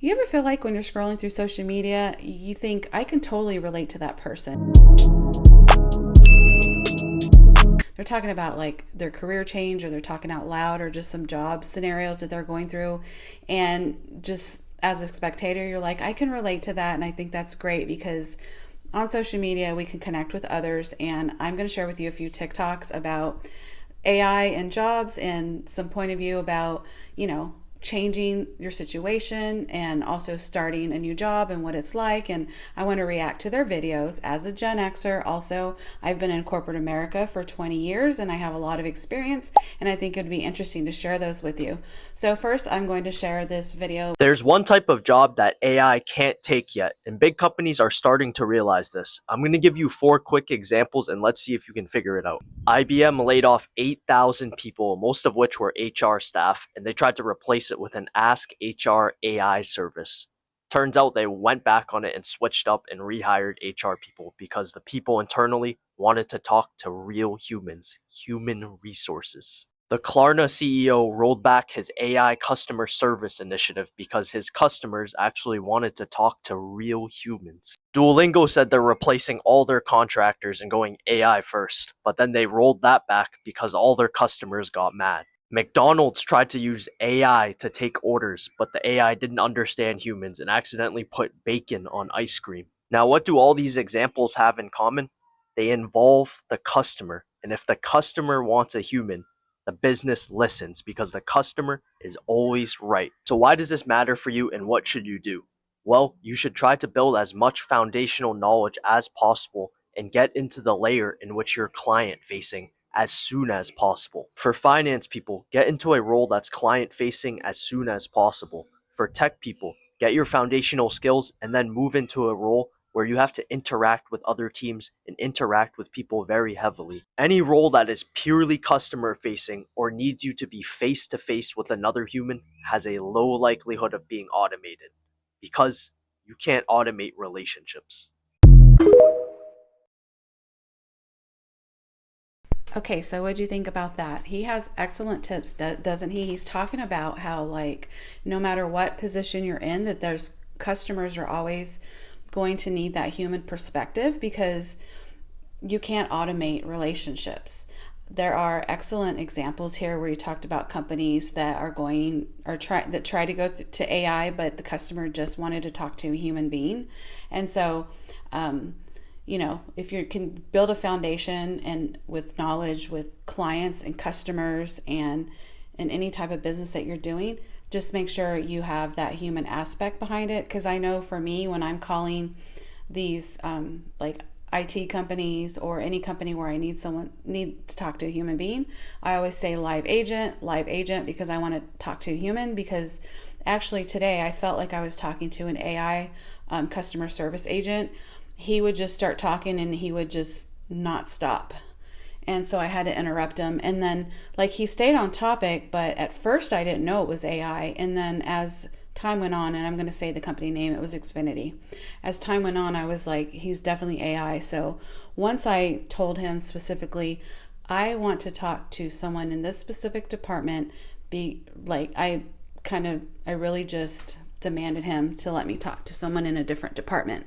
You ever feel like when you're scrolling through social media, you think, I can totally relate to that person? They're talking about like their career change, or they're talking out loud, or just some job scenarios that they're going through. And just as a spectator, you're like, I can relate to that. And I think that's great because on social media, we can connect with others. And I'm going to share with you a few TikToks about AI and jobs and some point of view about, changing your situation and also starting a new job and what it's like. And I want to react to their videos as a Gen Xer. Also, I've been in corporate America for 20 years and I have a lot of experience, and I think it'd be interesting to share those with you. So first, I'm going to share this video. There's one type of job that AI can't take yet, and big companies are starting to realize this. I'm going to give you 4 quick examples and let's see if you can figure it out. IBM laid off 8,000 people, most of which were HR staff, and they tried to replace it with an Ask HR AI service. Turns out they went back on it and switched up and rehired HR people because the people internally wanted to talk to real humans, human resources. The Klarna CEO rolled back his AI customer service initiative because his customers actually wanted to talk to real humans. Duolingo said they're replacing all their contractors and going AI first, but then they rolled that back because all their customers got mad. McDonald's tried to use AI to take orders, but the AI didn't understand humans and accidentally put bacon on ice cream. Now, what do all these examples have in common? They involve the customer, and if the customer wants a human, the business listens because the customer is always right. So why does this matter for you, and what should you do? Well, you should try to build as much foundational knowledge as possible and get into the layer in which you're client facing as soon as possible. For finance people, get into a role that's client facing as soon as possible. For tech people, get your foundational skills and then move into a role where you have to interact with other teams and interact with people very heavily. Any role that is purely customer facing or needs you to be face to face with another human has a low likelihood of being automated because you can't automate relationships. Okay, so what do you think about that? He has excellent tips, doesn't he? He's talking about how, like, no matter what position you're in, that there's customers are always going to need that human perspective because you can't automate relationships. There are excellent examples here where you talked about companies that are going or try to go to AI, but the customer just wanted to talk to a human being. And so, if you can build a foundation and with knowledge with clients and customers and in any type of business that you're doing, just make sure you have that human aspect behind it. Because I know for me, when I'm calling these like IT companies or any company where I need to talk to a human being, I always say live agent, because I want to talk to a human. Because actually today I felt like I was talking to an AI customer service agent. He would just start talking and he would just not stop. And so I had to interrupt him. And then, like, he stayed on topic, but at first I didn't know it was AI. And then as time went on, and I'm going to say the company name, it was Xfinity. As time went on, I was like, he's definitely AI. So once I told him specifically, I want to talk to someone in this specific department, I really just demanded him to let me talk to someone in a different department.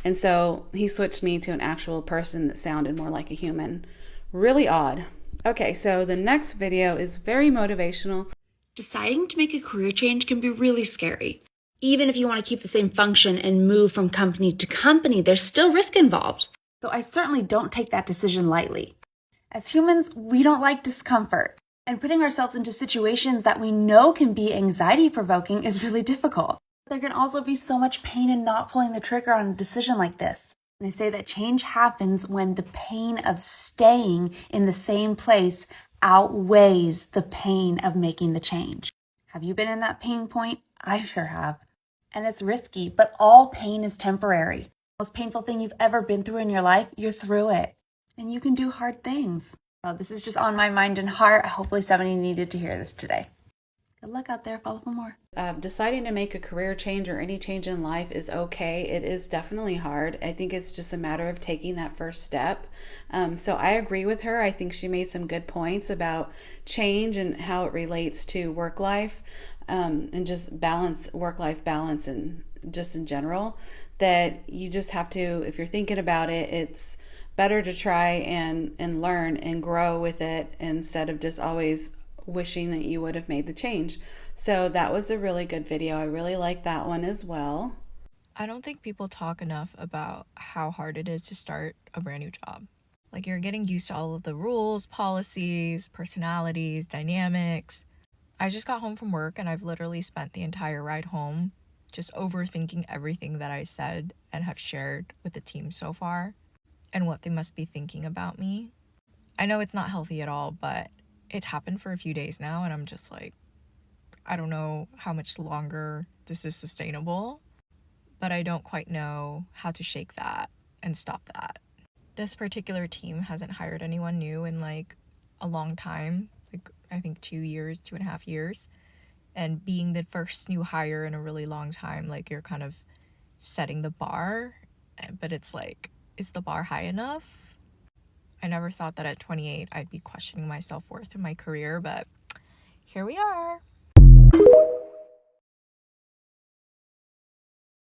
And so he switched me to an actual person that sounded more like a human. Really odd. Okay, so the next video is very motivational. Deciding to make a career change can be really scary. Even if you want to keep the same function and move from company to company, there's still risk involved. So I certainly don't take that decision lightly. As humans, we don't like discomfort. And putting ourselves into situations that we know can be anxiety-provoking is really difficult. There can also be so much pain in not pulling the trigger on a decision like this. And they say that change happens when the pain of staying in the same place outweighs the pain of making the change. Have you been in that pain point? I sure have. And it's risky, but all pain is temporary. The most painful thing you've ever been through in your life, you're through it. And you can do hard things. Well, this is just on my mind and heart. Hopefully somebody needed to hear this today. Good luck out there. Follow for more. Deciding to make a career change or any change in life is okay. It is definitely hard. I think it's just a matter of taking that first step. So I agree with her. I think she made some good points about change and how it relates to work life, and just balance, work-life balance, and just in general, that you just have to, if you're thinking about it, it's better to try and learn and grow with it instead of just always wishing that you would have made the change. So that was a really good video. I really like that one as well. I don't think people talk enough about how hard it is to start a brand new job. Like, you're getting used to all of the rules, policies, personalities, dynamics. I just got home from work and I've literally spent the entire ride home just overthinking everything that I said and have shared with the team so far and what they must be thinking about me. I know it's not healthy at all, but it's happened for a few days now and I'm just like, I don't know how much longer this is sustainable, but I don't quite know how to shake that and stop that. This particular team hasn't hired anyone new in like a long time, like I think 2.5 years. And being the first new hire in a really long time, like, you're kind of setting the bar, but it's like, is the bar high enough? I never thought that at 28 I'd be questioning my self-worth in my career, but here we are.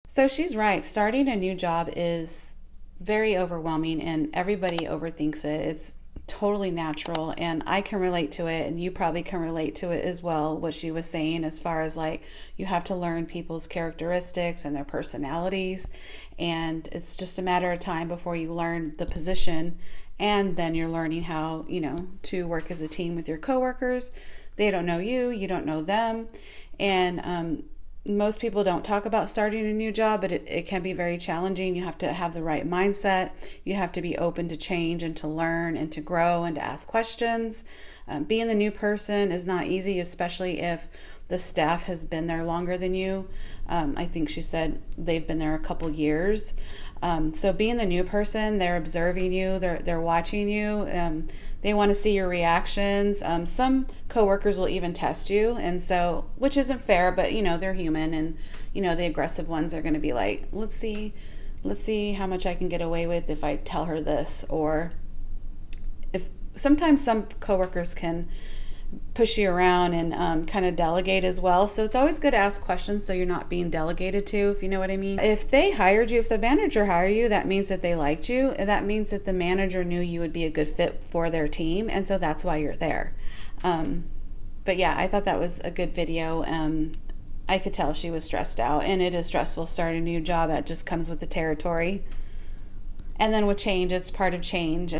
So she's right. Starting a new job is very overwhelming and everybody overthinks it. It's totally natural and I can relate to it, and you probably can relate to it as well, what she was saying as far as like you have to learn people's characteristics and their personalities, and it's just a matter of time before you learn the position, and then you're learning how, to work as a team with your coworkers. They don't know you, you don't know them, and most people don't talk about starting a new job, but it can be very challenging. You have to have the right mindset. You have to be open to change and to learn and to grow and to ask questions. Being the new person is not easy, especially if the staff has been there longer than you. I think she said they've been there a couple years. So being the new person, they're observing you, they're watching you. They want to see your reactions. Some coworkers will even test you, and so, which isn't fair, but they're human, and the aggressive ones are going to be like, let's see how much I can get away with if I tell her this, or if sometimes some coworkers can push you around and kind of delegate as well. So it's always good to ask questions so you're not being delegated to, if you know what I mean. If they hired you, if the manager hired you, that means that they liked you. That means that the manager knew you would be a good fit for their team, and so that's why you're there. But yeah, I thought that was a good video. I could tell she was stressed out, and it is stressful starting a new job. That just comes with the territory. And then with change, it's part of change.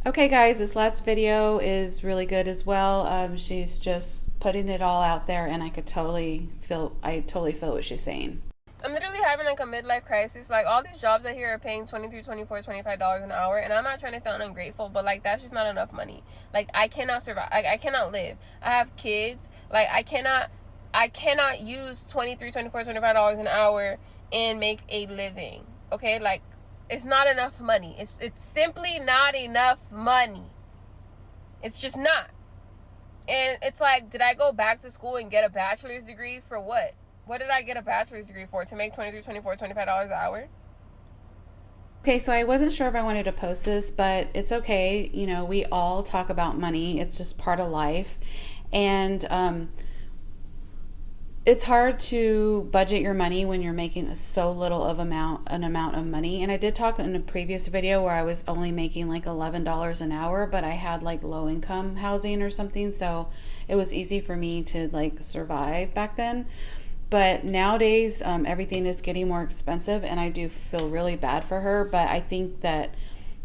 Okay guys, this last video is really good as well. She's just putting it all out there, and I totally feel what she's saying. I'm literally having like a midlife crisis. Like, all these jobs out here are paying $23, $24, $25 an hour, and I'm not trying to sound ungrateful, but like, that's just not enough money. Like, I cannot survive. I cannot live. I have kids. Like, I cannot use $23, $24, $25 an hour and make a living. Okay, like, it's not enough money. It's simply not enough money. It's just not. And it's like, did I go back to school and get a bachelor's degree for what? What did I get a bachelor's degree for? To make $23, $24, $25 an hour? Okay, so I wasn't sure if I wanted to post this, but it's okay. We all talk about money. It's just part of life. And it's hard to budget your money when you're making so little of an amount of money. And I did talk in a previous video where I was only making like $11 an hour, but I had like low income housing or something, so it was easy for me to like survive back then. But nowadays, everything is getting more expensive, and I do feel really bad for her. But I think that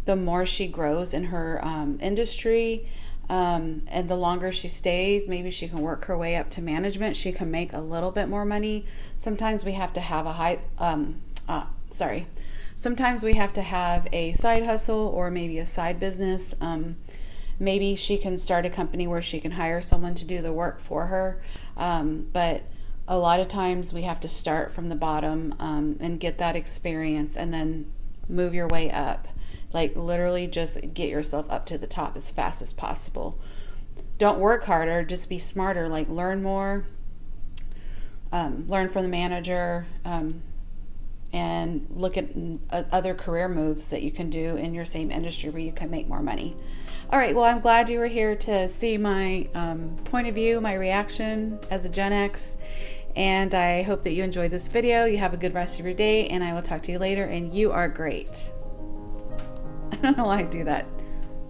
the more she grows in her industry, and the longer she stays, maybe she can work her way up to management. She can make a little bit more money. Sometimes we have to have sometimes we have to have a side hustle or maybe a side business. Maybe she can start a company where she can hire someone to do the work for her. But a lot of times we have to start from the bottom and get that experience and then move your way up. Like, literally just get yourself up to the top as fast as possible. Don't work harder, just be smarter. Like, learn more, learn from the manager, and look at other career moves that you can do in your same industry where you can make more money. All right, well, I'm glad you were here to see my point of view, my reaction as a Gen X, and I hope that you enjoyed this video. You have a good rest of your day, and I will talk to you later, and you are great. I don't know why I do that.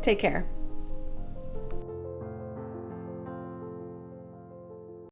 Take care.